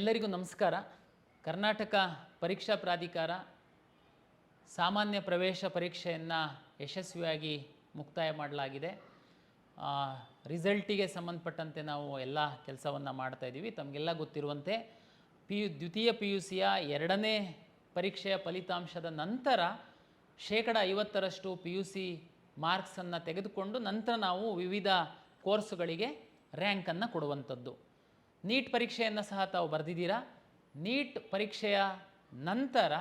ಎಲ್ಲರಿಗೂ ನಮಸ್ಕಾರ. ಕರ್ನಾಟಕ ಪರೀಕ್ಷಾ ಪ್ರಾಧಿಕಾರ ಸಾಮಾನ್ಯ ಪ್ರವೇಶ ಪರೀಕ್ಷೆಯನ್ನು ಯಶಸ್ವಿಯಾಗಿ ಮುಕ್ತಾಯ ಮಾಡಲಾಗಿದೆ. ರಿಸಲ್ಟಿಗೆ ಸಂಬಂಧಪಟ್ಟಂತೆ ನಾವು ಎಲ್ಲ ಕೆಲಸವನ್ನು ಮಾಡ್ತಾಯಿದ್ದೀವಿ. ತಮಗೆಲ್ಲ ಗೊತ್ತಿರುವಂತೆ ದ್ವಿತೀಯ PUCಯ ಎರಡನೇ ಪರೀಕ್ಷೆಯ ಫಲಿತಾಂಶದ ನಂತರ 50% PUC ಮಾರ್ಕ್ಸನ್ನು ತೆಗೆದುಕೊಂಡು ನಂತರ ನಾವು ವಿವಿಧ ಕೋರ್ಸುಗಳಿಗೆ ರ್ಯಾಂಕನ್ನು ಕೊಡುವಂಥದ್ದು. ನೀಟ್ ಪರೀಕ್ಷೆಯನ್ನು ಸಹ ತಾವು ಬರೆದಿದ್ದೀರಾ. ನೀಟ್ ಪರೀಕ್ಷೆಯ ನಂತರ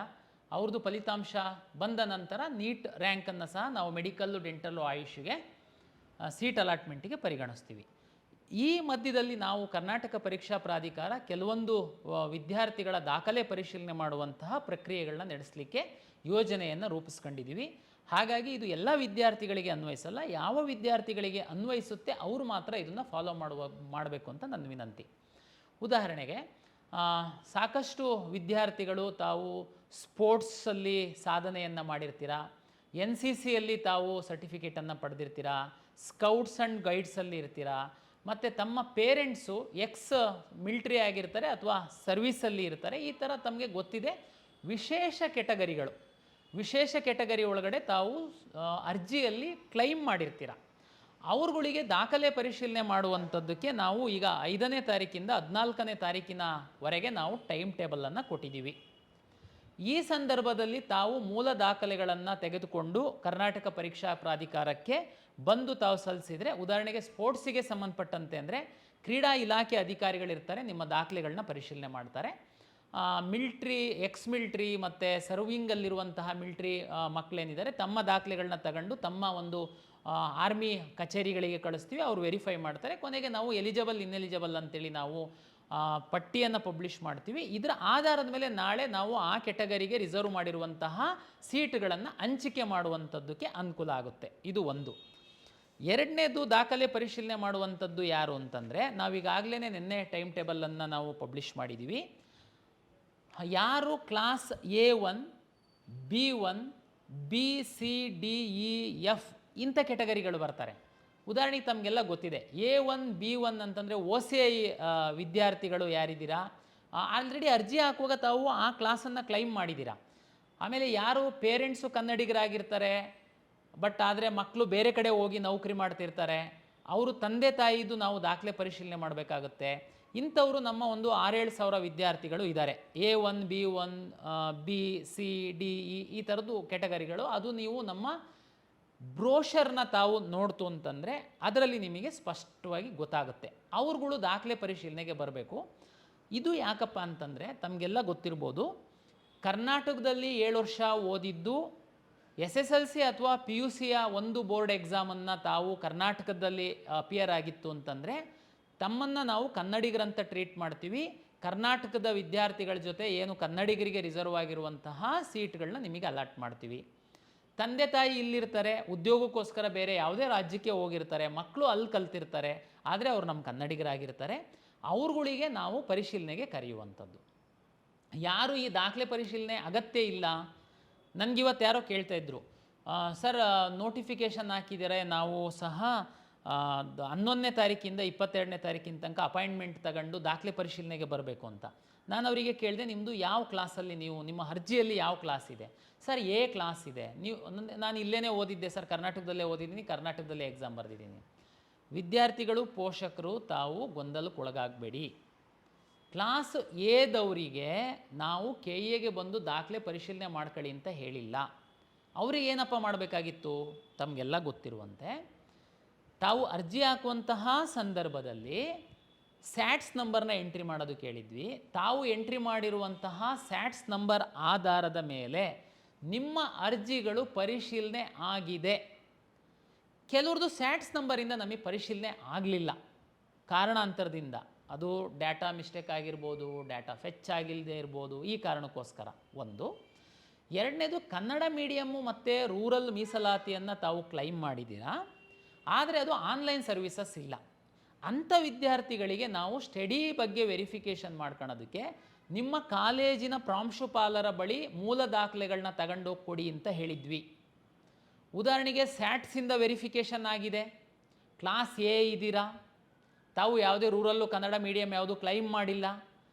ಅವ್ರದ್ದು ಫಲಿತಾಂಶ ಬಂದ ನಂತರ ನೀಟ್ ರ್ಯಾಂಕನ್ನು ಸಹ ನಾವು ಮೆಡಿಕಲ್ಲು, ಡೆಂಟಲ್ಲು, ಆಯುಷ್ಗೆ ಸೀಟ್ ಅಲಾಟ್ಮೆಂಟಿಗೆ ಪರಿಗಣಿಸ್ತೀವಿ. ಈ ಮಧ್ಯದಲ್ಲಿ ನಾವು ಕರ್ನಾಟಕ ಪರೀಕ್ಷಾ ಪ್ರಾಧಿಕಾರ ಕೆಲವೊಂದು ವಿದ್ಯಾರ್ಥಿಗಳ ದಾಖಲೆ ಪರಿಶೀಲನೆ ಮಾಡುವಂತಹ ಪ್ರಕ್ರಿಯೆಗಳನ್ನ ನಡೆಸಲಿಕ್ಕೆ ಯೋಜನೆಯನ್ನು ರೂಪಿಸ್ಕೊಂಡಿದ್ದೀವಿ. ಹಾಗಾಗಿ ಇದು ಎಲ್ಲ ವಿದ್ಯಾರ್ಥಿಗಳಿಗೆ ಅನ್ವಯಿಸಲ್ಲ. ಯಾವ ವಿದ್ಯಾರ್ಥಿಗಳಿಗೆ ಅನ್ವಯಿಸುತ್ತೆ ಅವರು ಮಾತ್ರ ಇದನ್ನು ಫಾಲೋ ಮಾಡಬೇಕು ಅಂತ ನನ್ನ ವಿನಂತಿ. ಉದಾಹರಣೆಗೆ ಸಾಕಷ್ಟು ವಿದ್ಯಾರ್ಥಿಗಳು ತಾವು ಸ್ಪೋರ್ಟ್ಸಲ್ಲಿ ಸಾಧನೆಯನ್ನು ಮಾಡಿರ್ತೀರ, NCCಯಲ್ಲಿ ತಾವು ಸರ್ಟಿಫಿಕೇಟನ್ನು ಪಡೆದಿರ್ತೀರ, ಸ್ಕೌಟ್ಸ್ ಆ್ಯಂಡ್ ಗೈಡ್ಸಲ್ಲಿ ಇರ್ತೀರ, ಮತ್ತು ತಮ್ಮ ಪೇರೆಂಟ್ಸು ಮಿಲಿಟ್ರಿ ಆಗಿರ್ತಾರೆ ಅಥವಾ ಸರ್ವೀಸಲ್ಲಿ ಇರ್ತಾರೆ. ಈ ಥರ ತಮಗೆ ಗೊತ್ತಿದೆ. ವಿಶೇಷ ಕೆಟಗರಿ ಒಳಗಡೆ ತಾವು ಅರ್ಜಿಯಲ್ಲಿ ಕ್ಲೈಮ್ ಮಾಡಿರ್ತೀರ. ಅವ್ರುಗಳಿಗೆ ದಾಖಲೆ ಪರಿಶೀಲನೆ ಮಾಡುವಂಥದ್ದಕ್ಕೆ ನಾವು ಈಗ 5ನೇ ತಾರೀಕಿಂದ 14ನೇ ತಾರೀಕಿನವರೆಗೆ ನಾವು ಟೈಮ್ ಟೇಬಲನ್ನು ಕೊಟ್ಟಿದ್ದೀವಿ. ಈ ಸಂದರ್ಭದಲ್ಲಿ ತಾವು ಮೂಲ ದಾಖಲೆಗಳನ್ನು ತೆಗೆದುಕೊಂಡು ಕರ್ನಾಟಕ ಪರೀಕ್ಷಾ ಪ್ರಾಧಿಕಾರಕ್ಕೆ ಬಂದು ತಾವು ಸಲ್ಲಿಸಿದರೆ, ಉದಾಹರಣೆಗೆ ಸ್ಪೋರ್ಟ್ಸಿಗೆ ಸಂಬಂಧಪಟ್ಟಂತೆ ಅಂದರೆ ಕ್ರೀಡಾ ಇಲಾಖೆ ಅಧಿಕಾರಿಗಳಿರ್ತಾರೆ, ನಿಮ್ಮ ದಾಖಲೆಗಳನ್ನ ಪರಿಶೀಲನೆ ಮಾಡ್ತಾರೆ. ಮಿಲ್ಟ್ರಿ, ಮಿಲ್ಟ್ರಿ ಮತ್ತು ಸರ್ವಿಂಗಲ್ಲಿರುವಂತಹ ಮಿಲ್ಟ್ರಿ ಮಕ್ಕಳೇನಿದ್ದಾರೆ ತಮ್ಮ ದಾಖಲೆಗಳನ್ನ ತಗೊಂಡು ತಮ್ಮ ಒಂದು ಆರ್ಮಿ ಕಚೇರಿಗಳಿಗೆ ಕಳಿಸ್ತೀವಿ. ಅವರು ವೆರಿಫೈ ಮಾಡ್ತಾರೆ. ಕೊನೆಗೆ ನಾವು ಎಲಿಜಿಬಲ್, ಇನ್ಎಲಿಜಿಬಲ್ ಅಂತೇಳಿ ನಾವು ಪಟ್ಟಿಯನ್ನು ಪಬ್ಲಿಷ್ ಮಾಡ್ತೀವಿ. ಇದರ ಆಧಾರದ ಮೇಲೆ ನಾಳೆ ನಾವು ಆ ಕೆಟಗರಿಗೆ ರಿಸರ್ವ್ ಮಾಡಿರುವಂತಹ ಸೀಟ್ಗಳನ್ನು ಹಂಚಿಕೆ ಮಾಡುವಂಥದ್ದಕ್ಕೆ ಅನುಕೂಲ ಆಗುತ್ತೆ. ಇದು ಒಂದು. ಎರಡನೇದು ದಾಖಲೆ ಪರಿಶೀಲನೆ ಮಾಡುವಂಥದ್ದು ಯಾರು ಅಂತಂದರೆ, ನಾವೀಗಾಗಲೇ ನಿನ್ನೆ ಟೈಮ್ ಟೇಬಲನ್ನು ನಾವು ಪಬ್ಲಿಷ್ ಮಾಡಿದ್ದೀವಿ. ಯಾರು class A1, B1, B, C, D, E, F ಇಂಥ ಕೆಟಗರಿಗಳು ಬರ್ತಾರೆ. ಉದಾಹರಣೆಗೆ ತಮಗೆಲ್ಲ ಗೊತ್ತಿದೆ, A1, B1 ಅಂತಂದರೆ OCI ವಿದ್ಯಾರ್ಥಿಗಳು ಯಾರಿದ್ದೀರಾ, ಆಲ್ರೆಡಿ ಅರ್ಜಿ ಹಾಕುವಾಗ ತಾವು ಆ ಕ್ಲಾಸನ್ನು ಕ್ಲೈಮ್ ಮಾಡಿದ್ದೀರಾ. ಆಮೇಲೆ ಯಾರು ಪೇರೆಂಟ್ಸು ಕನ್ನಡಿಗರಾಗಿರ್ತಾರೆ, ಬಟ್ ಆದರೆ ಮಕ್ಕಳು ಬೇರೆ ಕಡೆ ಹೋಗಿ ನೌಕರಿ ಮಾಡ್ತಿರ್ತಾರೆ, ಅವರು ತಂದೆ ತಾಯಿದು ನಾವು ದಾಖಲೆ ಪರಿಶೀಲನೆ ಮಾಡಬೇಕಾಗುತ್ತೆ. ಇಂಥವರು ನಮ್ಮ ಒಂದು 6-7 ಸಾವಿರ ವಿದ್ಯಾರ್ಥಿಗಳು ಇದ್ದಾರೆ. A1, B1, B, C, D, E ಈ ಥರದ್ದು ಕೆಟಗರಿಗಳು. ಅದು ನೀವು ನಮ್ಮ ಬ್ರೋಷರ್ನ ತಾವು ನೋಡ್ತು ಅಂತಂದರೆ ಅದರಲ್ಲಿ ನಿಮಗೆ ಸ್ಪಷ್ಟವಾಗಿ ಗೊತ್ತಾಗುತ್ತೆ. ಅವ್ರುಗಳು ದಾಖಲೆ ಪರಿಶೀಲನೆಗೆ ಬರಬೇಕು. ಇದು ಯಾಕಪ್ಪ ಅಂತಂದರೆ ತಮಗೆಲ್ಲ ಗೊತ್ತಿರ್ಬೋದು, ಕರ್ನಾಟಕದಲ್ಲಿ 7 ವರ್ಷ ಓದಿದ್ದು SSLC ಅಥವಾ PUCಯ ಒಂದು ಬೋರ್ಡ್ ಎಕ್ಸಾಮನ್ನು ತಾವು ಕರ್ನಾಟಕದಲ್ಲಿ ಅಪಿಯರ್ ಆಗಿತ್ತು ಅಂತಂದರೆ ತಮ್ಮನ್ನು ನಾವು ಕನ್ನಡಿಗರಂತ ಟ್ರೀಟ್ ಮಾಡ್ತೀವಿ. ಕರ್ನಾಟಕದ ವಿದ್ಯಾರ್ಥಿಗಳ ಜೊತೆ ಏನು ಕನ್ನಡಿಗರಿಗೆ ರಿಸರ್ವ್ ಆಗಿರುವಂತಹ ಸೀಟ್ಗಳನ್ನ ನಿಮಗೆ ಅಲಾಟ್ ಮಾಡ್ತೀವಿ. ತಂದೆ ತಾಯಿ ಇಲ್ಲಿರ್ತಾರೆ, ಉದ್ಯೋಗಕ್ಕೋಸ್ಕರ ಬೇರೆ ಯಾವುದೇ ರಾಜ್ಯಕ್ಕೆ ಹೋಗಿರ್ತಾರೆ, ಮಕ್ಕಳು ಅಲ್ಲಿ ಕಲ್ತಿರ್ತಾರೆ, ಆದರೆ ಅವರು ನಮ್ಮ ಕನ್ನಡಿಗರಾಗಿರ್ತಾರೆ. ಅವ್ರುಗಳಿಗೆ ನಾವು ಪರಿಶೀಲನೆಗೆ ಕರೆಯುವಂಥದ್ದು. ಯಾರು ಈ ದಾಖಲೆ ಪರಿಶೀಲನೆ ಅಗತ್ಯ ಇಲ್ಲ, ನನಗಿವತ್ತು ಯಾರೋ ಕೇಳ್ತಾಯಿದ್ರು, ಸರ್ ನೋಟಿಫಿಕೇಷನ್ ಹಾಕಿದರೆ ನಾವು ಸಹ 11ನೇ ತಾರೀಕಿಂದ 22ನೇ ತಾರೀಕಿನ ತನಕ ಅಪಾಯಿಂಟ್ಮೆಂಟ್ ತಗೊಂಡು ದಾಖಲೆ ಪರಿಶೀಲನೆಗೆ ಬರಬೇಕು ಅಂತ. ನಾನು ಅವರಿಗೆ ಕೇಳಿದೆ, ನಿಮ್ಮದು ಯಾವ ಕ್ಲಾಸಲ್ಲಿ ನಿಮ್ಮ ಅರ್ಜಿಯಲ್ಲಿ ಯಾವ ಕ್ಲಾಸ್ ಇದೆ? ಸರ್ A ಕ್ಲಾಸ್ ಇದೆ. ನಾನು ಇಲ್ಲೇ ಓದಿದ್ದೆ ಸರ್, ಕರ್ನಾಟಕದಲ್ಲೇ ಓದಿದ್ದೀನಿ, ಕರ್ನಾಟಕದಲ್ಲೇ ಎಕ್ಸಾಮ್ ಬರೆದಿದ್ದೀನಿ. ವಿದ್ಯಾರ್ಥಿಗಳು, ಪೋಷಕರು ತಾವು ಗೊಂದಲಕ್ಕೊಳಗಾಗಬೇಡಿ. ಕ್ಲಾಸ್ Aದವರಿಗೆ ನಾವು KAಗೆ ಬಂದು ದಾಖಲೆ ಪರಿಶೀಲನೆ ಮಾಡ್ಕೊಳ್ಳಿ ಅಂತ ಹೇಳಿಲ್ಲ. ಅವ್ರಿಗೆ ಏನಪ್ಪ ಮಾಡಬೇಕಾಗಿತ್ತು? ತಮಗೆಲ್ಲ ಗೊತ್ತಿರುವಂತೆ ತಾವು ಅರ್ಜಿ ಹಾಕುವಂತಹ ಸಂದರ್ಭದಲ್ಲಿ ಸ್ಯಾಟ್ಸ್ ನಂಬರ್ನ ಎಂಟ್ರಿ ಮಾಡೋದು ಕೇಳಿದ್ವಿ. ತಾವು ಎಂಟ್ರಿ ಮಾಡಿರುವಂತಹ ಸ್ಯಾಟ್ಸ್ ನಂಬರ್ ಆಧಾರದ ಮೇಲೆ ನಿಮ್ಮ ಅರ್ಜಿಗಳು ಪರಿಶೀಲನೆ ಆಗಿದೆ. ಕೆಲವ್ರದ್ದು ಸ್ಯಾಟ್ಸ್ ನಂಬರಿಂದ ನಮಗೆ ಪರಿಶೀಲನೆ ಆಗಲಿಲ್ಲ ಕಾರಣಾಂತರದಿಂದ. ಅದು ಡಾಟಾ ಮಿಸ್ಟೇಕ್ ಆಗಿರ್ಬೋದು, ಡಾಟಾ ಫೆಚ್ ಆಗಿಲ್ಲದೆ ಇರ್ಬೋದು, ಈ ಕಾರಣಕ್ಕೋಸ್ಕರ ಒಂದು. ಎರಡನೇದು, ಕನ್ನಡ ಮೀಡಿಯಮ್ಮು ಮತ್ತು ರೂರಲ್ ಮೀಸಲಾತಿಯನ್ನು ತಾವು ಕ್ಲೈಮ್ ಮಾಡಿದ್ದೀರಾ, ಆದರೆ ಅದು ಆನ್ಲೈನ್ ಸರ್ವಿಸಸ್ ಇಲ್ಲ. ಅಂಥ ವಿದ್ಯಾರ್ಥಿಗಳಿಗೆ ನಾವು ಸ್ಟಡಿ ಬಗ್ಗೆ ವೆರಿಫಿಕೇಷನ್ ಮಾಡ್ಕೊಳ್ಳೋದಕ್ಕೆ ನಿಮ್ಮ ಕಾಲೇಜಿನ ಪ್ರಾಂಶುಪಾಲರ ಬಳಿ ಮೂಲ ದಾಖಲೆಗಳನ್ನ ತಗೊಂಡೋಗಿ ಕೊಡಿ ಅಂತ ಹೇಳಿದ್ವಿ. ಉದಾಹರಣೆಗೆ ಸ್ಯಾಟ್ಸಿಂದ ವೆರಿಫಿಕೇಷನ್ ಆಗಿದೆ, ಕ್ಲಾಸ್ A ಇದ್ದೀರಾ, ತಾವು ಯಾವುದೇ ರೂರಲ್ಲು ಕನ್ನಡ ಮೀಡಿಯಮ್ ಯಾವುದು ಕ್ಲೈಮ್ ಮಾಡಿಲ್ಲ,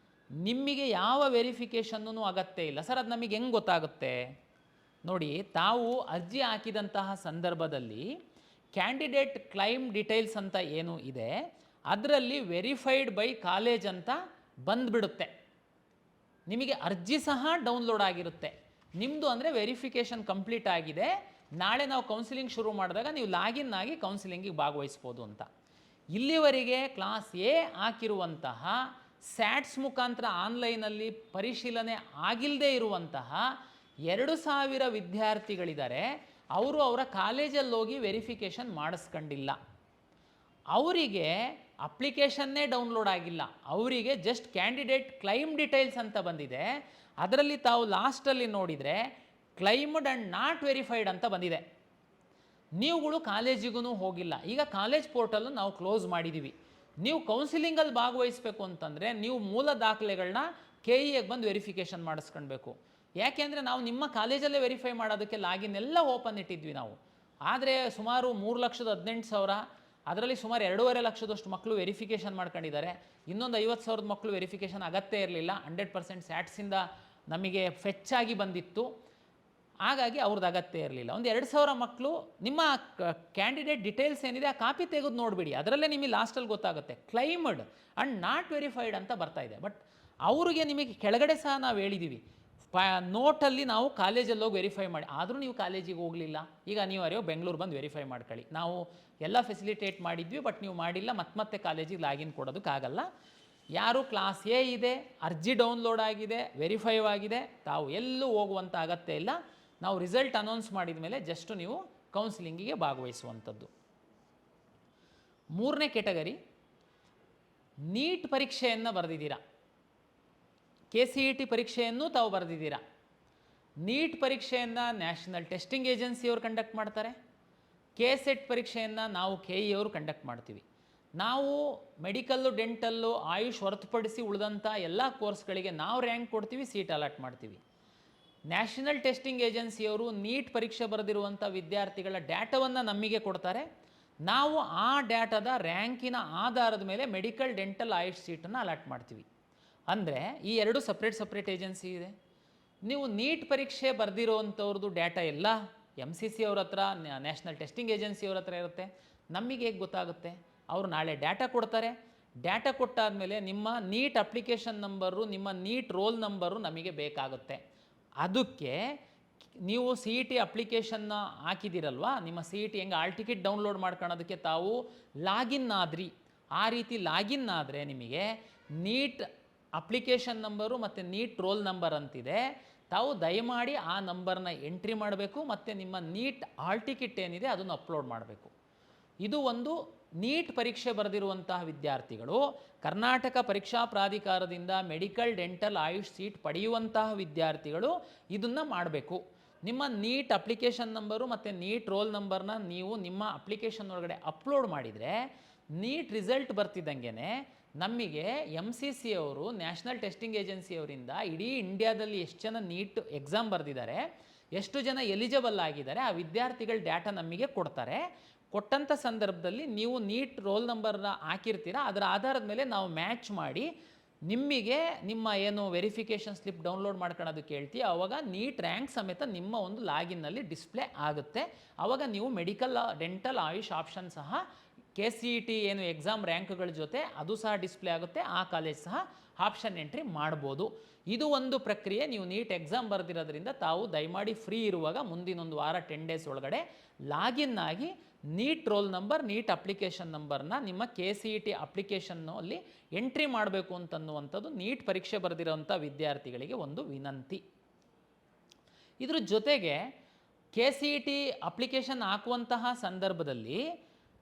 ನಿಮಗೆ ಯಾವ ವೆರಿಫಿಕೇಷನ್ನೂ ಅಗತ್ಯ ಇಲ್ಲ. ಸರ್ ಅದು ನಮಗೆ ಹೆಂಗೆ ಗೊತ್ತಾಗುತ್ತೆ? ನೋಡಿ, ತಾವು ಅರ್ಜಿ ಹಾಕಿದಂತಹ ಸಂದರ್ಭದಲ್ಲಿ ಕ್ಯಾಂಡಿಡೇಟ್ ಕ್ಲೈಮ್ ಡೀಟೇಲ್ಸ್ ಅಂತ ಏನು ಇದೆ ಅದರಲ್ಲಿ ವೆರಿಫೈಡ್ ಬೈ ಕಾಲೇಜ್ ಅಂತ ಬಂದುಬಿಡುತ್ತೆ. ನಿಮಗೆ ಅರ್ಜಿ ಸಹ ಡೌನ್ಲೋಡ್ ಆಗಿರುತ್ತೆ. ನಿಮ್ಮದು ಅಂದರೆ ವೆರಿಫಿಕೇಷನ್ ಕಂಪ್ಲೀಟ್ ಆಗಿದೆ, ನಾಳೆ ನಾವು ಕೌನ್ಸಿಲಿಂಗ್ ಶುರು ಮಾಡಿದಾಗ ನೀವು ಲಾಗಿನ್ ಆಗಿ ಕೌನ್ಸಿಲಿಂಗಿಗೆ ಭಾಗವಹಿಸ್ಬೋದು ಅಂತ. ಇಲ್ಲಿವರೆಗೆ ಕ್ಲಾಸ್ ಎ ಹಾಕಿರುವಂತಹ ಸ್ಯಾಟ್ಸ್ ಮುಖಾಂತರ ಆನ್ಲೈನಲ್ಲಿ ಪರಿಶೀಲನೆ ಆಗಿಲ್ಲದೆ ಇರುವಂತಹ 2000 ವಿದ್ಯಾರ್ಥಿಗಳಿದ್ದಾರೆ. ಅವರು ಅವರ ಕಾಲೇಜಲ್ಲಿ ಹೋಗಿ ವೆರಿಫಿಕೇಷನ್ ಮಾಡಿಸ್ಕೊಂಡಿಲ್ಲ. ಅವರಿಗೆ ಅಪ್ಲಿಕೇಶನ್ನೇ ಡೌನ್ಲೋಡ್ ಆಗಿಲ್ಲ. ಅವರಿಗೆ ಜಸ್ಟ್ ಕ್ಯಾಂಡಿಡೇಟ್ ಕ್ಲೈಮ್ ಡೀಟೇಲ್ಸ್ ಅಂತ ಬಂದಿದೆ. ಅದರಲ್ಲಿ ತಾವು ಲಾಸ್ಟಲ್ಲಿ ನೋಡಿದರೆ ಕ್ಲೈಮ್ಡ್ ಆ್ಯಂಡ್ ನಾಟ್ ವೆರಿಫೈಡ್ ಅಂತ ಬಂದಿದೆ. ನೀವುಗಳು ಕಾಲೇಜಿಗೂ ಹೋಗಿಲ್ಲ. ಈಗ ಕಾಲೇಜ್ ಪೋರ್ಟಲ್ ನಾವು ಕ್ಲೋಸ್ ಮಾಡಿದ್ದೀವಿ. ನೀವು ಕೌನ್ಸಿಲಿಂಗಲ್ಲಿ ಭಾಗವಹಿಸಬೇಕು ಅಂತಂದರೆ ನೀವು ಮೂಲ ದಾಖಲೆಗಳನ್ನ KEಗೆ ಬಂದು ವೆರಿಫಿಕೇಷನ್ ಮಾಡಿಸ್ಕೊಳ್ಬೇಕು. ಯಾಕೆಂದರೆ ನಾವು ನಿಮ್ಮ ಕಾಲೇಜಲ್ಲೇ ವೆರಿಫೈ ಮಾಡೋದಕ್ಕೆ ಲಾಗಿನ್ ಎಲ್ಲ ಓಪನ್ ಇಟ್ಟಿದ್ವಿ ನಾವು. ಆದರೆ ಸುಮಾರು 3,18,000, ಅದರಲ್ಲಿ ಸುಮಾರು 2.5 ಲಕ್ಷದಷ್ಟು ಮಕ್ಕಳು ವೆರಿಫಿಕೇಷನ್ ಮಾಡ್ಕೊಂಡಿದ್ದಾರೆ. ಇನ್ನೊಂದು 50,000 ಮಕ್ಕಳು ವೆರಿಫಿಕೇಷನ್ ಅಗತ್ಯ ಇರಲಿಲ್ಲ. 100% ಸ್ಯಾಟ್ಸಿಂದ ನಮಗೆ ಫೆಚ್ಚಾಗಿ ಬಂದಿತ್ತು. ಹಾಗಾಗಿ ಅವ್ರದ್ದು ಅಗತ್ಯ ಇರಲಿಲ್ಲ. ಒಂದು 2,000 ಮಕ್ಕಳು ನಿಮ್ಮ ಕ್ಯಾಂಡಿಡೇಟ್ ಡೀಟೇಲ್ಸ್ ಏನಿದೆ ಆ ಕಾಪಿ ತೆಗೆದು ನೋಡಿಬಿಡಿ. ಅದರಲ್ಲೇ ನಿಮಗೆ ಲಾಸ್ಟಲ್ಲಿ ಗೊತ್ತಾಗುತ್ತೆ ಕ್ಲೈಮ್ಡ್ ಆ್ಯಂಡ್ ನಾಟ್ ವೆರಿಫೈಡ್ ಅಂತ ಬರ್ತಾ ಇದೆ. ಬಟ್ ಅವ್ರಿಗೆ ನಿಮಗೆ ಕೆಳಗಡೆ ಸಹ ನಾವು ಹೇಳಿದ್ದೀವಿ, ನೋಟಲ್ಲಿ ನಾವು ಕಾಲೇಜಲ್ಲಿ ಹೋಗಿ ವೆರಿಫೈ ಮಾಡಿ. ಆದರೂ ನೀವು ಕಾಲೇಜಿಗೆ ಹೋಗಲಿಲ್ಲ. ಈಗ ನೀವು ಅರಿಯೋ ಬೆಂಗಳೂರು ಬಂದು ವೆರಿಫೈ ಮಾಡ್ಕೊಳ್ಳಿ. ನಾವು ಎಲ್ಲ ಫೆಸಿಲಿಟೇಟ್ ಮಾಡಿದ್ವಿ, ಬಟ್ ನೀವು ಮಾಡಿಲ್ಲ. ಮತ್ತೆ ಕಾಲೇಜಿಗೆ ಲಾಗಿನ್ ಕೊಡೋದಕ್ಕಾಗಲ್ಲ. ಯಾರು ಕ್ಲಾಸ್ ಎ ಇದೆ, ಅರ್ಜಿ ಡೌನ್ಲೋಡ್ ಆಗಿದೆ, ವೆರಿಫೈ ಆಗಿದೆ, ತಾವು ಎಲ್ಲೂ ಹೋಗುವಂಥ ಅಗತ್ಯ ಇಲ್ಲ. ನಾವು ರಿಸಲ್ಟ್ ಅನೌನ್ಸ್ ಮಾಡಿದ ಮೇಲೆ ಜಸ್ಟ್ ನೀವು ಕೌನ್ಸಿಲಿಂಗಿಗೆ ಭಾಗವಹಿಸುವಂಥದ್ದು. 3ನೇ ಕೆಟಗರಿ, ನೀಟ್ ಪರೀಕ್ಷೆಯನ್ನು ಬರೆದಿದ್ದೀರಾ, KCET ಪರೀಕ್ಷೆಯನ್ನು ತಾವು ಬರೆದಿದ್ದೀರಾ. ನೀಟ್ ಪರೀಕ್ಷೆಯನ್ನು ನ್ಯಾಷನಲ್ ಟೆಸ್ಟಿಂಗ್ ಏಜೆನ್ಸಿಯವರು ಕಂಡಕ್ಟ್ ಮಾಡ್ತಾರೆ. KSET ಪರೀಕ್ಷೆಯನ್ನು ನಾವು KE ಅವರು ಕಂಡಕ್ಟ್ ಮಾಡ್ತೀವಿ. ನಾವು ಮೆಡಿಕಲ್ಲು, ಡೆಂಟಲ್ಲು, ಆಯುಷ್ ಹೊರತುಪಡಿಸಿ ಉಳಿದಂಥ ಎಲ್ಲ ಕೋರ್ಸ್ಗಳಿಗೆ ನಾವು ರ್ಯಾಂಕ್ ಕೊಡ್ತೀವಿ, ಸೀಟ್ ಅಲಾಟ್ ಮಾಡ್ತೀವಿ. ನ್ಯಾಷನಲ್ ಟೆಸ್ಟಿಂಗ್ ಏಜೆನ್ಸಿಯವರು ನೀಟ್ ಪರೀಕ್ಷೆ ಬರೆದಿರುವಂಥ ವಿದ್ಯಾರ್ಥಿಗಳ ಡೇಟಾವನ್ನು ನಮಗೆ ಕೊಡ್ತಾರೆ. ನಾವು ಆ ಡೇಟಾದ ರ್ಯಾಂಕಿನ ಆಧಾರದ ಮೇಲೆ ಮೆಡಿಕಲ್, ಡೆಂಟಲ್, ಆಯುಷ್ ಸೀಟನ್ನು ಅಲಾಟ್ ಮಾಡ್ತೀವಿ. ಅಂದರೆ ಈ 2 ಸಪ್ರೇಟ್ ಏಜೆನ್ಸಿ ಇದೆ. ನೀವು ನೀಟ್ ಪರೀಕ್ಷೆ ಬರೆದಿರೋವಂಥವ್ರದ್ದು ಡೇಟಾ ಎಲ್ಲ MCC ಅವ್ರ ಹತ್ರ, ನ್ಯಾಷನಲ್ ಟೆಸ್ಟಿಂಗ್ ಏಜೆನ್ಸಿಯವ್ರ ಹತ್ರ ಇರುತ್ತೆ. ನಮಗೆ ಹೇಗೆ ಗೊತ್ತಾಗುತ್ತೆ? ಅವರು ನಾಳೆ ಡೇಟಾ ಕೊಡ್ತಾರೆ. ಡೇಟಾ ಕೊಟ್ಟಾದಮೇಲೆ ನಿಮ್ಮ ನೀಟ್ ಅಪ್ಲಿಕೇಶನ್ ನಂಬರು, ನಿಮ್ಮ ನೀಟ್ ರೋಲ್ ನಂಬರು ನಮಗೆ ಬೇಕಾಗುತ್ತೆ. ಅದಕ್ಕೆ ನೀವು CET ಅಪ್ಲಿಕೇಶನ್ನ ಹಾಕಿದ್ದೀರಲ್ವ, ನಿಮ್ಮ CET ಹೆಂಗೆ ಆಲ್ ಟಿಕೆಟ್ ಡೌನ್ಲೋಡ್ ಮಾಡ್ಕೊಳ್ಳೋದಕ್ಕೆ ತಾವು ಲಾಗಿನ್ ಆದ್ರಿ, ಆ ರೀತಿ ಲಾಗಿನ್ ಆದರೆ ನಿಮಗೆ ನೀಟ್ ಅಪ್ಲಿಕೇಶನ್ ನಂಬರು ಮತ್ತು ನೀಟ್ ರೋಲ್ ನಂಬರ್ ಅಂತಿದೆ. ತಾವು ದಯಮಾಡಿ ಆ ನಂಬರ್ನ ಎಂಟ್ರಿ ಮಾಡಬೇಕು ಮತ್ತು ನಿಮ್ಮ ನೀಟ್ ಆಲ್ ಟಿಕೆಟ್ ಏನಿದೆ ಅದನ್ನು ಅಪ್ಲೋಡ್ ಮಾಡಬೇಕು. ಇದು ಒಂದು ನೀಟ್ ಪರೀಕ್ಷೆ ಬರೆದಿರುವಂತಹ ವಿದ್ಯಾರ್ಥಿಗಳು ಕರ್ನಾಟಕ ಪರೀಕ್ಷಾ ಪ್ರಾಧಿಕಾರದಿಂದ ಮೆಡಿಕಲ್, ಡೆಂಟಲ್, ಆಯುಷ್ ಸೀಟ್ ಪಡೆಯುವಂತಹ ವಿದ್ಯಾರ್ಥಿಗಳು ಇದನ್ನು ಮಾಡಬೇಕು. ನಿಮ್ಮ ನೀಟ್ ಅಪ್ಲಿಕೇಶನ್ ನಂಬರು ಮತ್ತು ನೀಟ್ ರೋಲ್ ನಂಬರ್ನ ನೀವು ನಿಮ್ಮ ಅಪ್ಲಿಕೇಶನ್ ಒಳಗಡೆ ಅಪ್ಲೋಡ್ ಮಾಡಿದರೆ ನೀಟ್ ರಿಸಲ್ಟ್ ಬರ್ತಿದ್ದಂಗೆ ನಮಗೆ MCC ಅವರು, ನ್ಯಾಷನಲ್ ಟೆಸ್ಟಿಂಗ್ ಏಜೆನ್ಸಿಯವರಿಂದ ಇಡೀ ಇಂಡಿಯಾದಲ್ಲಿ ಎಷ್ಟು ಜನ ನೀಟ್ ಎಕ್ಸಾಮ್ ಬರೆದಿದ್ದಾರೆ, ಎಷ್ಟು ಜನ ಎಲಿಜಿಬಲ್ ಆಗಿದ್ದಾರೆ, ಆ ವಿದ್ಯಾರ್ಥಿಗಳ ಡೇಟಾ ನಮಗೆ ಕೊಡ್ತಾರೆ. ಕೊಟ್ಟಂಥ ಸಂದರ್ಭದಲ್ಲಿ ನೀವು ನೀಟ್ ರೋಲ್ ನಂಬರ್ನ ಹಾಕಿರ್ತೀರ, ಅದರ ಆಧಾರದ ಮೇಲೆ ನಾವು ಮ್ಯಾಚ್ ಮಾಡಿ ನಿಮಗೆ ನಿಮ್ಮ ಏನು ವೆರಿಫಿಕೇಷನ್ ಸ್ಲಿಪ್ ಡೌನ್ಲೋಡ್ ಮಾಡ್ಕೊಳ್ಳೋದಕ್ಕೆ ಹೇಳ್ತೀವಿ. ಆವಾಗ ನೀಟ್ ರ್ಯಾಂಕ್ ಸಮೇತ ನಿಮ್ಮ ಒಂದು ಲಾಗಿನ್ನಲ್ಲಿ ಡಿಸ್ಪ್ಲೇ ಆಗುತ್ತೆ. ಆವಾಗ ನೀವು ಮೆಡಿಕಲ್, ಡೆಂಟಲ್, ಆಯುಷ್ ಆಪ್ಷನ್ ಸಹ KCET ಏನು ಎಕ್ಸಾಮ್ ರ್ಯಾಂಕ್ಗಳ ಜೊತೆ ಅದು ಸಹ ಡಿಸ್ಪ್ಲೇ ಆಗುತ್ತೆ. ಆ ಕಾಲೇಜ್ ಸಹ ಆಪ್ಷನ್ ಎಂಟ್ರಿ ಮಾಡ್ಬೋದು. ಇದು ಒಂದು ಪ್ರಕ್ರಿಯೆ. ನೀವು ನೀಟ್ ಎಕ್ಸಾಮ್ ಬರೆದಿರೋದ್ರಿಂದ ತಾವು ದಯಮಾಡಿ ಫ್ರೀ ಇರುವಾಗ ಮುಂದಿನೊಂದು ವಾರ 10 ಡೇಸ್ ಒಳಗಡೆ ಲಾಗಿನ್ ಆಗಿ NEET roll number, NEET application ನಂಬರ್ನ ನಿಮ್ಮ KCET ಅಪ್ಲಿಕೇಶನ್ನಲ್ಲಿ ಎಂಟ್ರಿ ಮಾಡಬೇಕು ಅಂತನ್ನುವಂಥದ್ದು ನೀಟ್ ಪರೀಕ್ಷೆ ಬರೆದಿರೋಂಥ ವಿದ್ಯಾರ್ಥಿಗಳಿಗೆ ಒಂದು ವಿನಂತಿ. ಇದ್ರ ಜೊತೆಗೆ KCET ಅಪ್ಲಿಕೇಶನ್ ಹಾಕುವಂತಹ ಸಂದರ್ಭದಲ್ಲಿ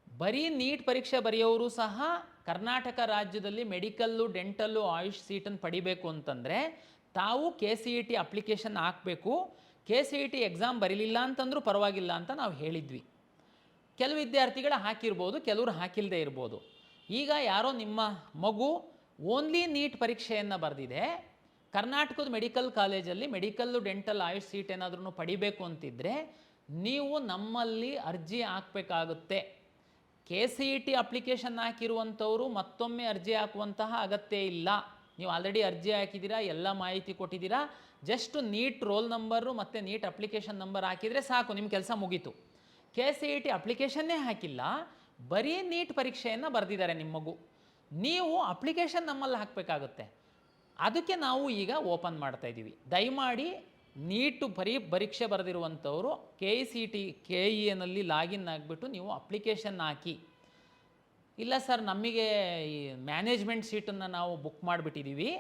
ಬರೀ ನೀಟ್ ಪರೀಕ್ಷೆ ಬರೆಯೋರು ಸಹ ಕರ್ನಾಟಕ ರಾಜ್ಯದಲ್ಲಿ ಮೆಡಿಕಲ್ಲು, ಡೆಂಟಲ್ಲು, ಆಯುಷ್ ಸೀಟನ್ನು ಪಡಿಬೇಕು ಅಂತಂದರೆ ತಾವು KCET ಅಪ್ಲಿಕೇಶನ್ ಹಾಕಬೇಕು. KCET ಎಕ್ಸಾಮ್ ಬರೀಲಿಲ್ಲ ಅಂತಂದ್ರೂ ಪರವಾಗಿಲ್ಲ ಅಂತ ನಾವು ಹೇಳಿದ್ವಿ. ಕೆಲವು ವಿದ್ಯಾರ್ಥಿಗಳು ಹಾಕಿರ್ಬೋದು, ಕೆಲವರು ಹಾಕಿಲ್ಲದೆ ಇರ್ಬೋದು. ಈಗ ಯಾರೋ ನಿಮ್ಮ ಮಗು ಓನ್ಲಿ ನೀಟ್ ಪರೀಕ್ಷೆಯನ್ನು ಬರೆದಿದೆ, ಕರ್ನಾಟಕದ ಮೆಡಿಕಲ್ ಕಾಲೇಜಲ್ಲಿ ಮೆಡಿಕಲ್ಲು, ಡೆಂಟಲ್, ಆಯುಷ್ ಸೀಟ್ ಏನಾದ್ರೂ ಪಡಿಬೇಕು ಅಂತಿದ್ದರೆ ನೀವು ನಮ್ಮಲ್ಲಿ ಅರ್ಜಿ ಹಾಕಬೇಕಾಗುತ್ತೆ. KCET ಅಪ್ಲಿಕೇಶನ್ ಹಾಕಿರುವಂಥವರು ಮತ್ತೊಮ್ಮೆ ಅರ್ಜಿ ಹಾಕುವಂತಹ ಅಗತ್ಯ ಇಲ್ಲ. ನೀವು ಆಲ್ರೆಡಿ ಅರ್ಜಿ ಹಾಕಿದ್ದೀರಾ, ಎಲ್ಲ ಮಾಹಿತಿ ಕೊಟ್ಟಿದ್ದೀರಾ. ಜಸ್ಟ್ ನೀಟ್ ರೋಲ್ ನಂಬರು ಮತ್ತು ನೀಟ್ ಅಪ್ಲಿಕೇಶನ್ ನಂಬರ್ ಹಾಕಿದರೆ ಸಾಕು, ನಿಮ್ಮ ಕೆಲಸ ಮುಗೀತು. KCET ಅಪ್ಲಿಕೇಶನ್ನೇ ಹಾಕಿಲ್ಲ, ಬರೀ ನೀಟ್ ಪರೀಕ್ಷೆಯನ್ನು ಬರೆದಿದ್ದಾರೆ ನಿಮ್ಮ ಮಗು. ನೀವು ಅಪ್ಲಿಕೇಶನ್ ನಮ್ಮಲ್ಲಿ ಹಾಕಬೇಕಾಗುತ್ತೆ. ಅದಕ್ಕೆ ನಾವು ಈಗ ಓಪನ್ ಮಾಡ್ತಾ ಇದ್ದೀವಿ. ದಯಮಾಡಿ ನೀಟು ಪರೀಕ್ಷೆ ಬರೆದಿರುವಂಥವರು KCET KEನಲ್ಲಿ ಲಾಗಿನ್ ಆಗಿಬಿಟ್ಟು ನೀವು ಅಪ್ಲಿಕೇಶನ್ ಹಾಕಿ. ಇಲ್ಲ ಸರ್, ನಮಗೆ ಈ ಮ್ಯಾನೇಜ್ಮೆಂಟ್ ಸೀಟನ್ನು ನಾವು ಬುಕ್ ಮಾಡಿಬಿಟ್ಟಿದ್ದೀವಿ,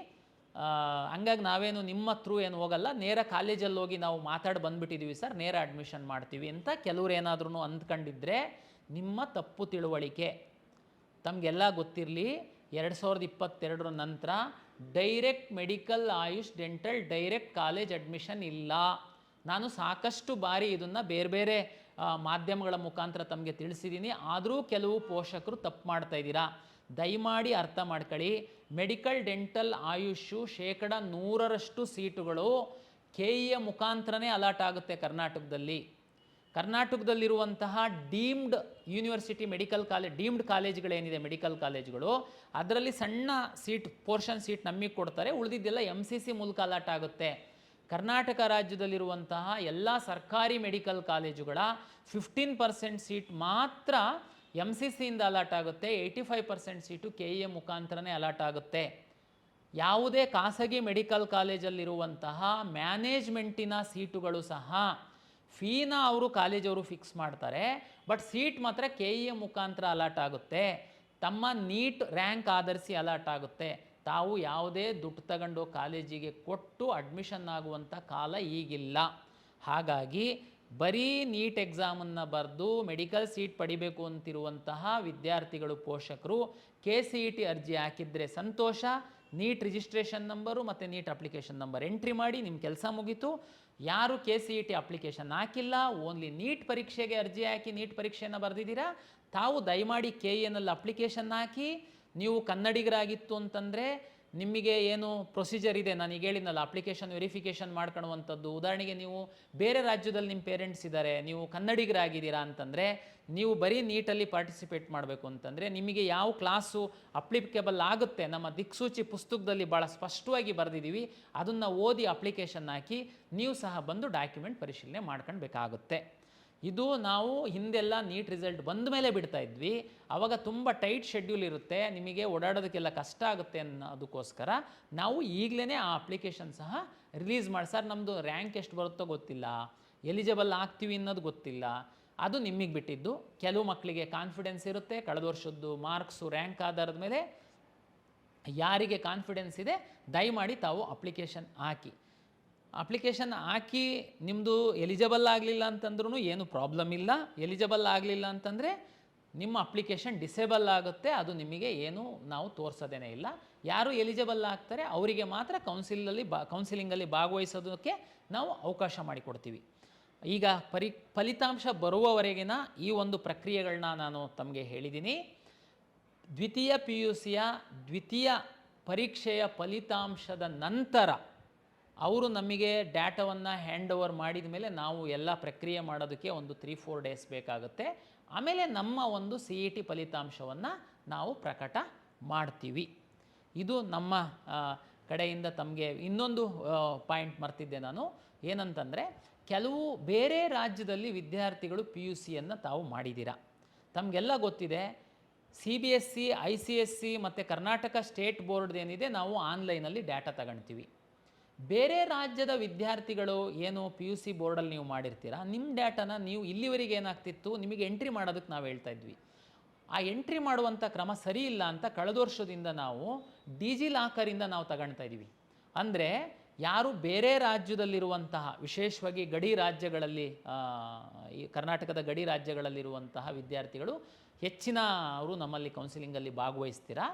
ಹಂಗಾಗಿ ನಾವೇನು ನಿಮ್ಮ ಥ್ರೂ ಏನು ಹೋಗಲ್ಲ, ನೇರ ಕಾಲೇಜಲ್ಲಿ ಹೋಗಿ ನಾವು ಮಾತಾಡಿ ಬಂದುಬಿಟ್ಟಿದ್ದೀವಿ ಸರ್, ನೇರ ಅಡ್ಮಿಷನ್ ಮಾಡ್ತೀವಿ ಅಂತ ಕೆಲವ್ರು ಏನಾದ್ರೂ ಅಂದ್ಕೊಂಡಿದ್ರೆ ನಿಮ್ಮ ತಪ್ಪು ತಿಳುವಳಿಕೆ. ತಮಗೆಲ್ಲ ಗೊತ್ತಿರಲಿ, 2022 ನಂತರ direct medical, AYUSH, dental direct college admission ಇಲ್ಲ. ನಾನು ಸಾಕಷ್ಟು ಬಾರಿ ಇದನ್ನು ಬೇರೆ ಬೇರೆ ಮಾಧ್ಯಮಗಳ ಮುಖಾಂತರ ತಮಗೆ ತಿಳಿಸಿದ್ದೀನಿ. ಆದರೂ ಕೆಲವು ಪೋಷಕರು ತಪ್ಪು ಮಾಡ್ತಾ ಇದ್ದೀರಾ. ದಯಮಾಡಿ ಅರ್ಥ ಮಾಡ್ಕೊಳ್ಳಿ. ಮೆಡಿಕಲ್, ಡೆಂಟಲ್, ಆಯುಷು 100% ಸೀಟುಗಳು KEಯ ಮುಖಾಂತರನೇ ಅಲಾಟ್ ಆಗುತ್ತೆ ಕರ್ನಾಟಕದಲ್ಲಿ. ಕರ್ನಾಟಕದಲ್ಲಿರುವಂತಹ deemed university medical college, deemed ಕಾಲೇಜ್ಗಳೇನಿದೆ ಮೆಡಿಕಲ್ ಕಾಲೇಜ್ಗಳು, ಅದರಲ್ಲಿ ಸಣ್ಣ ಪೋರ್ಷನ್ ಸೀಟ್ ನಮಗೆ ಕೊಡ್ತಾರೆ, ಉಳಿದಿದ್ದೆಲ್ಲ MCC ಮೂಲಕ ಅಲಾಟ್ ಆಗುತ್ತೆ. ಕರ್ನಾಟಕ ರಾಜ್ಯದಲ್ಲಿರುವಂತಹ ಎಲ್ಲ ಸರ್ಕಾರಿ ಮೆಡಿಕಲ್ ಕಾಲೇಜುಗಳ 15% ಸೀಟ್ ಮಾತ್ರ MCCಯಿಂದ ಅಲಾಟ್ ಆಗುತ್ತೆ, 85% ಸೀಟು KEಯ ಮುಖಾಂತರನೇ ಅಲಾಟ್ ಆಗುತ್ತೆ. ಯಾವುದೇ ಖಾಸಗಿ ಮೆಡಿಕಲ್ ಕಾಲೇಜಲ್ಲಿರುವಂತಹ ಮ್ಯಾನೇಜ್ಮೆಂಟಿನ ಸೀಟುಗಳು ಸಹ ಫೀನ ಅವರು ಕಾಲೇಜವರು ಫಿಕ್ಸ್ ಮಾಡ್ತಾರೆ, ಬಟ್ ಸೀಟ್ ಮಾತ್ರ KEಯ ಮುಖಾಂತರ ಅಲಾಟ್ ಆಗುತ್ತೆ. ತಮ್ಮ ನೀಟ್ ರ್ಯಾಂಕ್ ಆಧರಿಸಿ ಅಲಾಟ್ ಆಗುತ್ತೆ. ತಾವು ಯಾವುದೇ ದುಡ್ಡು ತಗೊಂಡು ಕಾಲೇಜಿಗೆ ಕೊಟ್ಟು ಅಡ್ಮಿಷನ್ ಆಗುವಂಥ ಕಾಲ ಈಗಿಲ್ಲ. ಹಾಗಾಗಿ ಬರೀ ನೀಟ್ ಎಕ್ಸಾಮನ್ನು ಬರೆದು ಮೆಡಿಕಲ್ ಸೀಟ್ ಪಡಿಬೇಕು ಅಂತಿರುವಂತಹ ವಿದ್ಯಾರ್ಥಿಗಳು, ಪೋಷಕರು KCET ಅರ್ಜಿ ಹಾಕಿದರೆ ಸಂತೋಷ. ನೀಟ್ ರಿಜಿಸ್ಟ್ರೇಷನ್ ನಂಬರು ಮತ್ತು ನೀಟ್ ಅಪ್ಲಿಕೇಶನ್ ನಂಬರ್ ಎಂಟ್ರಿ ಮಾಡಿ, ನಿಮ್ಮ ಕೆಲಸ ಮುಗೀತು. ಯಾರು KCET ಅಪ್ಲಿಕೇಶನ್ ಹಾಕಿಲ್ಲ, ಓನ್ಲಿ ನೀಟ್ ಪರೀಕ್ಷೆಗೆ ಅರ್ಜಿ ಹಾಕಿ ನೀಟ್ ಪರೀಕ್ಷೆಯನ್ನು ಬರೆದಿದ್ದೀರಾ, ತಾವು ದಯಮಾಡಿ KEನಲ್ಲಿ ಅಪ್ಲಿಕೇಶನ್ ಹಾಕಿ. ನೀವು ಕನ್ನಡಿಗರಾಗಿತ್ತು ಅಂತಂದರೆ ನಿಮಗೆ ಏನು ಪ್ರೊಸೀಜರ್ ಇದೆ, ನನಗೆ ಹೇಳಿದ್ನಲ್ಲ, ಅಪ್ಲಿಕೇಶನ್ ವೆರಿಫಿಕೇಷನ್ ಮಾಡ್ಕೊಳ್ಳುವಂಥದ್ದು. ಉದಾಹರಣೆಗೆ ನೀವು ಬೇರೆ ರಾಜ್ಯದಲ್ಲಿ ನಿಮ್ಮ ಪೇರೆಂಟ್ಸ್ ಇದ್ದಾರೆ, ನೀವು ಕನ್ನಡಿಗರಾಗಿದ್ದೀರಾ ಅಂತಂದರೆ ನೀವು ಬರೀ ನೀಟಲ್ಲಿ ಪಾರ್ಟಿಸಿಪೇಟ್ ಮಾಡಬೇಕು ಅಂತಂದರೆ ನಿಮಗೆ ಯಾವ ಕ್ಲಾಸು ಅಪ್ಲಿಕೇಬಲ್ ಆಗುತ್ತೆ, ನಮ್ಮ ದಿಕ್ಸೂಚಿ ಪುಸ್ತಕದಲ್ಲಿ ಭಾಳ ಸ್ಪಷ್ಟವಾಗಿ ಬರೆದಿದ್ದೀವಿ. ಅದನ್ನು ಓದಿ ಅಪ್ಲಿಕೇಶನ್ ಹಾಕಿ ನೀವು ಸಹ ಬಂದು ಡಾಕ್ಯುಮೆಂಟ್ ಪರಿಶೀಲನೆ ಮಾಡ್ಕೊಳ್ಬೇಕಾಗುತ್ತೆ. ಇದು ನಾವು ಹಿಂದೆಲ್ಲ ನೀಟ್ ರಿಸಲ್ಟ್ ಬಂದ ಮೇಲೆ ಬಿಡ್ತಾ ಇದ್ವಿ. ಆವಾಗ ತುಂಬ ಟೈಟ್ ಶೆಡ್ಯೂಲ್ ಇರುತ್ತೆ, ನಿಮಗೆ ಓಡಾಡೋದಕ್ಕೆಲ್ಲ ಕಷ್ಟ ಆಗುತ್ತೆ ಅನ್ನೋದಕ್ಕೋಸ್ಕರ ನಾವು ಈಗಲೇ ಆ ಅಪ್ಲಿಕೇಶನ್ ಸಹ ರಿಲೀಸ್ ಮಾಡಿ. ಸರ್, ನಮ್ಮದು ರ್ಯಾಂಕ್ ಎಷ್ಟು ಬರುತ್ತೋ ಗೊತ್ತಿಲ್ಲ, ಎಲಿಜಿಬಲ್ ಆಗ್ತೀವಿ ಅನ್ನೋದು ಗೊತ್ತಿಲ್ಲ, ಅದು ನಿಮಗೆ ಬಿಟ್ಟಿದ್ದು. ಕೆಲವು ಮಕ್ಕಳಿಗೆ ಕಾನ್ಫಿಡೆನ್ಸ್ ಇರುತ್ತೆ, ಕಳೆದ ವರ್ಷದ್ದು ಮಾರ್ಕ್ಸು ರ್ಯಾಂಕ್ ಆಧಾರದ ಮೇಲೆ ಯಾರಿಗೆ ಕಾನ್ಫಿಡೆನ್ಸ್ ಇದೆ ದಯಮಾಡಿ ತಾವು ಅಪ್ಲಿಕೇಶನ್ ಹಾಕಿ. ಅಪ್ಲಿಕೇಶನ್ ಹಾಕಿ ನಿಮ್ಮದು ಎಲಿಜಿಬಲ್ ಆಗಲಿಲ್ಲ ಅಂತಂದ್ರೂ ಏನು ಪ್ರಾಬ್ಲಮ್ ಇಲ್ಲ. ಎಲಿಜಿಬಲ್ ಆಗಲಿಲ್ಲ ಅಂತಂದರೆ ನಿಮ್ಮ ಅಪ್ಲಿಕೇಶನ್ ಡಿಸೇಬಲ್ ಆಗುತ್ತೆ, ಅದು ನಿಮಗೆ ಏನು ನಾವು ತೋರಿಸೋದೇನೇ ಇಲ್ಲ. ಯಾರು ಎಲಿಜಿಬಲ್ ಆಗ್ತಾರೆ ಅವರಿಗೆ ಮಾತ್ರ ಕೌನ್ಸಿಲಿಂಗಲ್ಲಿ ಭಾಗವಹಿಸೋದಕ್ಕೆ ನಾವು ಅವಕಾಶ ಮಾಡಿಕೊಡ್ತೀವಿ. ಈಗ ಫಲಿತಾಂಶ ಬರುವವರೆಗಿನ ಈ ಒಂದು ಪ್ರಕ್ರಿಯೆಗಳನ್ನ ನಾನು ತಮಗೆ ಹೇಳಿದ್ದೀನಿ. ದ್ವಿತೀಯ PUCಯ ದ್ವಿತೀಯ ಪರೀಕ್ಷೆಯ ಫಲಿತಾಂಶದ ನಂತರ ಅವರು ನಮಗೆ ಡಾಟಾವನ್ನು ಹ್ಯಾಂಡ್ ಓವರ್ ಮಾಡಿದ ಮೇಲೆ ನಾವು ಎಲ್ಲ ಪ್ರಕ್ರಿಯೆ ಮಾಡೋದಕ್ಕೆ ಒಂದು 3-4 ಡೇಸ್ ಬೇಕಾಗುತ್ತೆ. ಆಮೇಲೆ ನಮ್ಮ ಒಂದು CET ಫಲಿತಾಂಶವನ್ನು ನಾವು ಪ್ರಕಟ ಮಾಡ್ತೀವಿ. ಇದು ನಮ್ಮ ಕಡೆಯಿಂದ. ತಮಗೆ ಇನ್ನೊಂದು ಪಾಯಿಂಟ್ ಮರ್ತಿದ್ದೆ ನಾನು, ಏನಂತಂದರೆ ಕೆಲವು ಬೇರೆ ರಾಜ್ಯದಲ್ಲಿ ವಿದ್ಯಾರ್ಥಿಗಳು PUCಯನ್ನು ತಾವು ಮಾಡಿದ್ದೀರಾ. ತಮಗೆಲ್ಲ ಗೊತ್ತಿದೆ, CBSE, ICSE ಮತ್ತು ಕರ್ನಾಟಕ ಸ್ಟೇಟ್ ಬೋರ್ಡ್ದೇನಿದೆ, ನಾವು ಆನ್ಲೈನಲ್ಲಿ ಡಾಟಾ ತಗೊಳ್ತೀವಿ. ಬೇರೆ ರಾಜ್ಯದ ವಿದ್ಯಾರ್ಥಿಗಳು ಏನು PUC ಬೋರ್ಡಲ್ಲಿ ನೀವು ಮಾಡಿರ್ತೀರ, ನಿಮ್ಮ ಡಾಟಾನ ನೀವು ಇಲ್ಲಿವರೆಗೆ ಏನಾಗ್ತಿತ್ತು, ನಿಮಗೆ ಎಂಟ್ರಿ ಮಾಡೋದಕ್ಕೆ ನಾವು ಹೇಳ್ತಾ ಇದ್ವಿ. ಆ ಎಂಟ್ರಿ ಮಾಡುವಂಥ ಕ್ರಮ ಸರಿ ಇಲ್ಲ ಅಂತ ಕಳೆದ ವರ್ಷದಿಂದ ನಾವು ಡಿಜಿಲಾಕರಿಂದ ನಾವು ತಗೊಳ್ತಾ ಇದ್ದೀವಿ. ಅಂದರೆ ಯಾರು ಬೇರೆ ರಾಜ್ಯದಲ್ಲಿರುವಂತಹ, ವಿಶೇಷವಾಗಿ ಗಡಿ ರಾಜ್ಯಗಳಲ್ಲಿ, ಈ ಕರ್ನಾಟಕದ ಗಡಿ ರಾಜ್ಯಗಳಲ್ಲಿರುವಂತಹ ವಿದ್ಯಾರ್ಥಿಗಳು ಹೆಚ್ಚಿನ ಅವರು ನಮ್ಮಲ್ಲಿ ಕೌನ್ಸಿಲಿಂಗಲ್ಲಿ ಭಾಗವಹಿಸ್ತೀರಾ.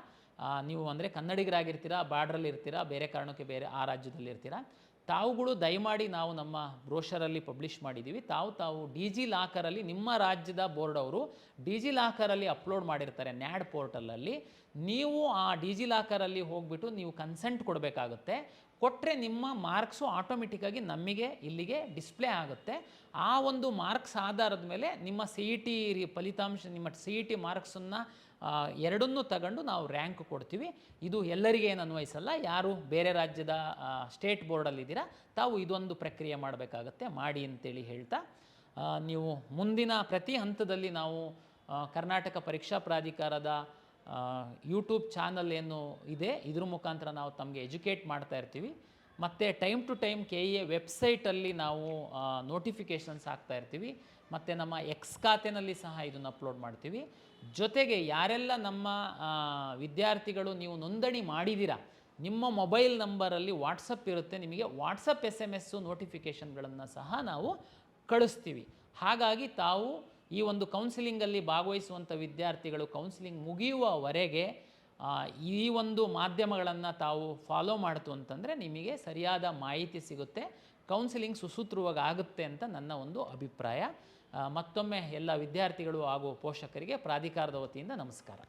ನೀವು ಅಂದರೆ ಕನ್ನಡಿಗರಾಗಿರ್ತೀರಾ, ಬಾರ್ಡ್ರಲ್ಲಿ ಇರ್ತೀರಾ, ಬೇರೆ ಕಾರಣಕ್ಕೆ ಬೇರೆ ಆ ರಾಜ್ಯದಲ್ಲಿ ಇರ್ತೀರಾ, ತಾವುಗಳು ದಯಮಾಡಿ ನಾವು ನಮ್ಮ ಬ್ರೋಷರಲ್ಲಿ ಪಬ್ಲಿಷ್ ಮಾಡಿದ್ದೀವಿ. ತಾವು ಡಿಜಿಲಾಕರಲ್ಲಿ ನಿಮ್ಮ ರಾಜ್ಯದ ಬೋರ್ಡ್ ಅವರು ಡಿಜಿಲಾಕರಲ್ಲಿ ಅಪ್ಲೋಡ್ ಮಾಡಿರ್ತಾರೆ ನ್ಯಾಡ್ ಪೋರ್ಟಲಲ್ಲಿ. ನೀವು ಆ ಡಿಜಿಲಾಕರಲ್ಲಿ ಹೋಗ್ಬಿಟ್ಟು ನೀವು ಕನ್ಸೆಂಟ್ ಕೊಡಬೇಕಾಗುತ್ತೆ. ಕೊಟ್ಟರೆ ನಿಮ್ಮ ಮಾರ್ಕ್ಸು ಆಟೋಮೆಟಿಕ್ಕಾಗಿ ನಮಗೆ ಇಲ್ಲಿಗೆ ಡಿಸ್ಪ್ಲೇ ಆಗುತ್ತೆ. ಆ ಒಂದು ಮಾರ್ಕ್ಸ್ ಆಧಾರದ ಮೇಲೆ ನಿಮ್ಮ ಸಿ ಇ ಟಿ ಫಲಿತಾಂಶ, ನಿಮ್ಮ ಸಿ ಇ ಟಿ ಮಾರ್ಕ್ಸನ್ನು ಎರಡನ್ನೂ ತಗೊಂಡು ನಾವು ರ್ಯಾಂಕ್ ಕೊಡ್ತೀವಿ. ಇದು ಎಲ್ಲರಿಗೆ ಏನು ಅನ್ವಯಿಸಲ್ಲ. ಯಾರು ಬೇರೆ ರಾಜ್ಯದ ಸ್ಟೇಟ್ ಬೋರ್ಡಲ್ಲಿದ್ದೀರಾ ತಾವು ಇದೊಂದು ಪ್ರಕ್ರಿಯೆ ಮಾಡಬೇಕಾಗತ್ತೆ, ಮಾಡಿ ಅಂತೇಳಿ ಹೇಳ್ತಾ, ನೀವು ಮುಂದಿನ ಪ್ರತಿ ಹಂತದಲ್ಲಿ ನಾವು ಕರ್ನಾಟಕ ಪರೀಕ್ಷಾ ಪ್ರಾಧಿಕಾರದ ಯೂಟ್ಯೂಬ್ ಚಾನಲ್ ಏನು ಇದೆ ಇದ್ರ ಮುಖಾಂತರ ನಾವು ತಮಗೆ ಎಜುಕೇಟ್ ಮಾಡ್ತಾ ಇರ್ತೀವಿ. ಮತ್ತು ಟೈಮ್ ಟು ಟೈಮ್ KEA ವೆಬ್ಸೈಟಲ್ಲಿ ನಾವು ನೋಟಿಫಿಕೇಷನ್ಸ್ ಹಾಕ್ತಾ ಇರ್ತೀವಿ. ಮತ್ತು ನಮ್ಮ ಎಕ್ಸ್ ಖಾತೆಯಲ್ಲಿ ಸಹ ಇದನ್ನು ಅಪ್ಲೋಡ್ ಮಾಡ್ತೀವಿ. ಜೊತೆಗೆ ಯಾರೆಲ್ಲ ನಮ್ಮ ವಿದ್ಯಾರ್ಥಿಗಳು ನೀವು ನೋಂದಣಿ ಮಾಡಿದ್ದೀರಾ, ನಿಮ್ಮ ಮೊಬೈಲ್ ನಂಬರಲ್ಲಿ ವಾಟ್ಸಪ್ ಇರುತ್ತೆ, ನಿಮಗೆ ವಾಟ್ಸಪ್ SMS ನೋಟಿಫಿಕೇಷನ್ಗಳನ್ನು ಸಹ ನಾವು ಕಳಿಸ್ತೀವಿ. ಹಾಗಾಗಿ ತಾವು ಈ ಒಂದು ಕೌನ್ಸಿಲಿಂಗಲ್ಲಿ ಭಾಗವಹಿಸುವಂಥ ವಿದ್ಯಾರ್ಥಿಗಳು ಕೌನ್ಸಿಲಿಂಗ್ ಮುಗಿಯುವವರೆಗೆ ಈ ಒಂದು ಮಾಧ್ಯಮಗಳನ್ನು ತಾವು ಫಾಲೋ ಮಾಡ್ತು ಅಂತಂದರೆ ನಿಮಗೆ ಸರಿಯಾದ ಮಾಹಿತಿ ಸಿಗುತ್ತೆ, ಕೌನ್ಸಿಲಿಂಗ್ ಸುಸೂತ್ರವಾಗಿ ಆಗುತ್ತೆ ಅಂತ ನನ್ನ ಒಂದು ಅಭಿಪ್ರಾಯ. ಮತ್ತೊಮ್ಮೆ ಎಲ್ಲ ವಿದ್ಯಾರ್ಥಿಗಳು ಹಾಗೂ ಪೋಷಕರಿಗೆ ಪ್ರಾಧಿಕಾರದ ವತಿಯಿಂದ ನಮಸ್ಕಾರ.